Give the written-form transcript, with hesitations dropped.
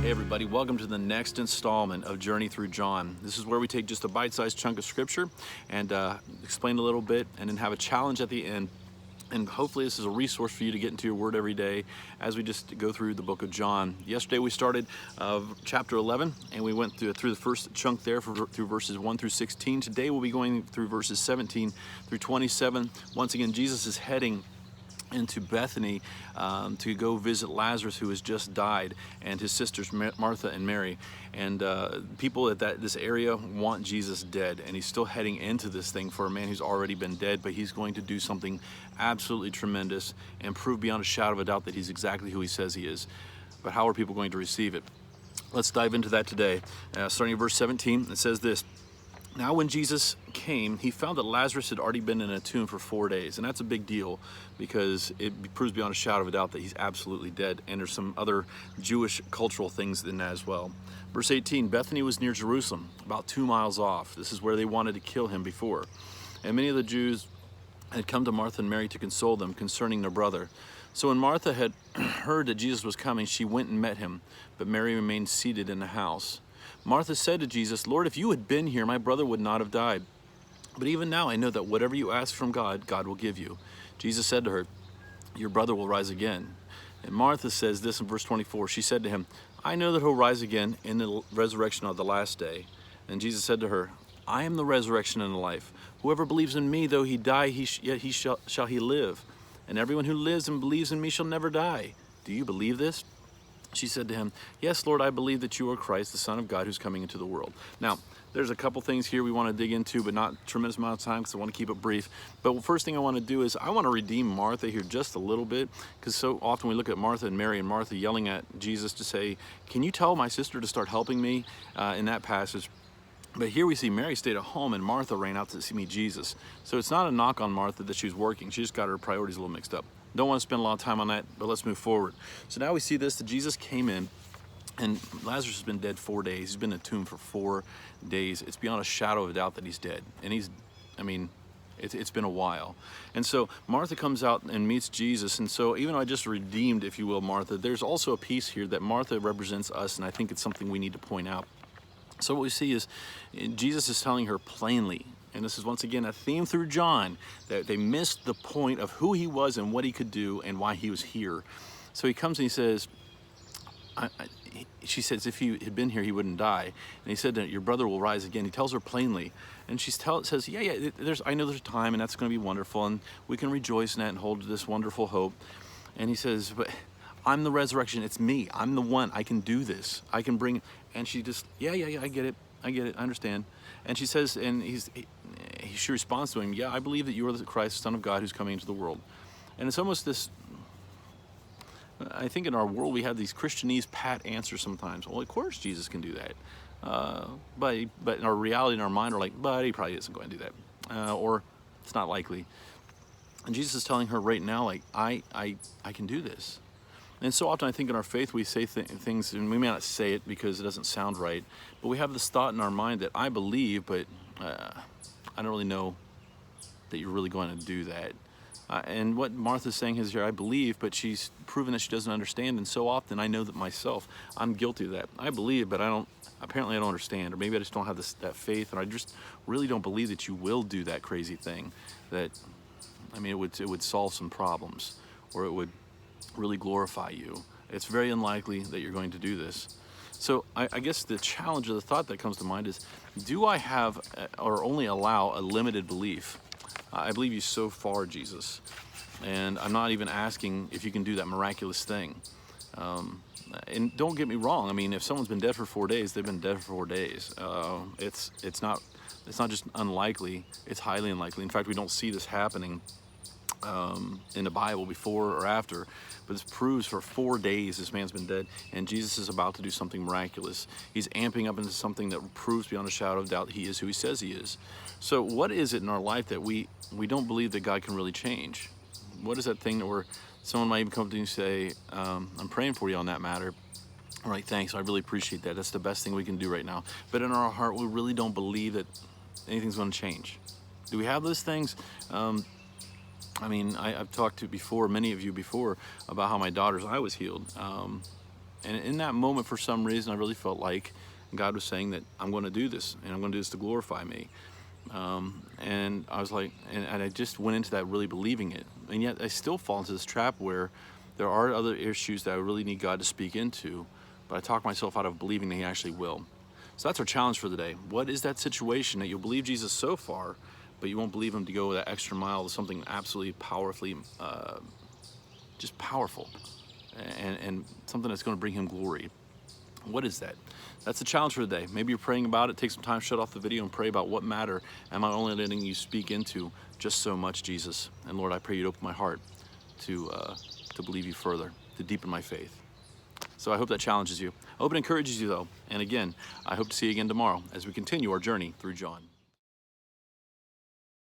Hey everybody, welcome to the next installment of Journey Through John. This is where we take just a bite-sized chunk of scripture and explain a little bit and then have a challenge at the end. And hopefully this is a resource for you to get into your word every day as we just go through the book of John. Yesterday we started chapter 11 and we went through the first chunk there through verses 1 through 16. Today we'll be going through verses 17 through 27. Once again, Jesus is heading into Bethany to go visit Lazarus, who has just died, and his sisters Martha and Mary. And people at this area want Jesus dead, and he's still heading into this thing for a man who's already been dead, but he's going to do something absolutely tremendous and prove beyond a shadow of a doubt that he's exactly who he says he is. But how are people going to receive it? Let's dive into that today. Starting at verse 17, it says this: "Now when Jesus came, he found that Lazarus had already been in a tomb for 4 days." And that's a big deal because it proves beyond a shadow of a doubt that he's absolutely dead. And there's some other Jewish cultural things in that as well. Verse 18, "Bethany was near Jerusalem, about 2 miles off." This is where they wanted to kill him before. "And many of the Jews had come to Martha and Mary to console them concerning their brother. So when Martha had heard that Jesus was coming, she went and met him, but Mary remained seated in the house. Martha said to Jesus, 'Lord, if you had been here, my brother would not have died. But even now I know that whatever you ask from God, God will give you.' Jesus said to her, 'Your brother will rise again.' And Martha says this in verse 24. She said to him, 'I know that he'll rise again in the resurrection of the last day.' And Jesus said to her, 'I am the resurrection and the life. Whoever believes in me, though he die, yet shall he live. And everyone who lives and believes in me shall never die. Do you believe this?' She said to him, 'Yes, Lord, I believe that you are Christ, the Son of God, who's coming into the world.'" Now, there's a couple things here we want to dig into, but not a tremendous amount of time because I want to keep it brief. But the first thing I want to do is I want to redeem Martha here just a little bit, because so often we look at Martha and Mary and Martha yelling at Jesus to say, "Can you tell my sister to start helping me?" In that passage. But here we see Mary stayed at home and Martha ran out to see meet Jesus. So it's not a knock on Martha that she was working. She just got her priorities a little mixed up. Don't want to spend a lot of time on that, but let's move forward. So now we see this, that Jesus came in, and Lazarus has been dead 4 days. He's been in a tomb for 4 days. It's beyond a shadow of a doubt that he's dead. And it's been a while. And so Martha comes out and meets Jesus. And so even though I just redeemed, if you will, Martha, there's also a piece here that Martha represents us, and I think it's something we need to point out. So what we see is Jesus is telling her plainly, and this is once again a theme through John, that they missed the point of who he was and what he could do and why he was here. So he comes and he says, she says, if he had been here, he wouldn't die. And he said that your brother will rise again. He tells her plainly. And she says, yeah, I know there's a time and that's going to be wonderful. And we can rejoice in that and hold this wonderful hope. And he says, but I'm the resurrection. It's me. I'm the one. I can do this. I can bring. And she just, yeah, I get it. I understand. And she says, and she responds to him, yeah, I believe that you are the Christ, Son of God, who's coming into the world. And it's almost this, I think in our world we have these Christianese pat answers sometimes. Well, of course Jesus can do that. But in our reality, in our mind, are like, but he probably isn't going to do that. Or it's not likely. And Jesus is telling her right now, like, I can do this. And so often I think in our faith we say things, and we may not say it because it doesn't sound right, but we have this thought in our mind that I believe, but I don't really know that you're really going to do that. And what Martha's saying is here, I believe, but she's proven that she doesn't understand. And so often I know that myself, I'm guilty of that. I believe, but apparently I don't understand, or maybe I just don't have that faith, and I just really don't believe that you will do that crazy thing. That, it would solve some problems, or it would really glorify you. It's very unlikely that you're going to do this. So I guess the challenge of the thought that comes to mind is, do I have or only allow a limited belief? I believe you so far, Jesus, and I'm not even asking if you can do that miraculous thing. And don't get me wrong. If someone's been dead for 4 days, they've been dead for 4 days. It's not just unlikely; it's highly unlikely. In fact, we don't see this happening in the Bible before or after, but this proves for 4 days this man's been dead, and Jesus is about to do something miraculous. He's amping up into something that proves beyond a shadow of doubt he is who he says he is. So what is it in our life that we don't believe that God can really change? What is that thing that someone might even come to you and say, I'm praying for you on that matter. All right, thanks, I really appreciate that. That's the best thing we can do right now. But in our heart, we really don't believe that anything's going to change. Do we have those things? I've talked to many of you before, about how my daughter's eye was healed. And in that moment, for some reason, I really felt like God was saying that I'm going to do this, and I'm going to do this to glorify me. And I was like, and I just went into that really believing it. And yet I still fall into this trap where there are other issues that I really need God to speak into, but I talk myself out of believing that He actually will. So that's our challenge for the day. What is that situation that you'll believe Jesus so far, but you won't believe Him to go that extra mile to something absolutely powerfully, just powerful, and something that's going to bring Him glory? What is that? That's the challenge for the day. Maybe you're praying about it. Take some time, shut off the video, and pray about what matter am I only letting you speak into just so much, Jesus. And Lord, I pray you'd open my heart to believe you further, to deepen my faith. So I hope that challenges you. I hope it encourages you, though. And again, I hope to see you again tomorrow as we continue our journey through John.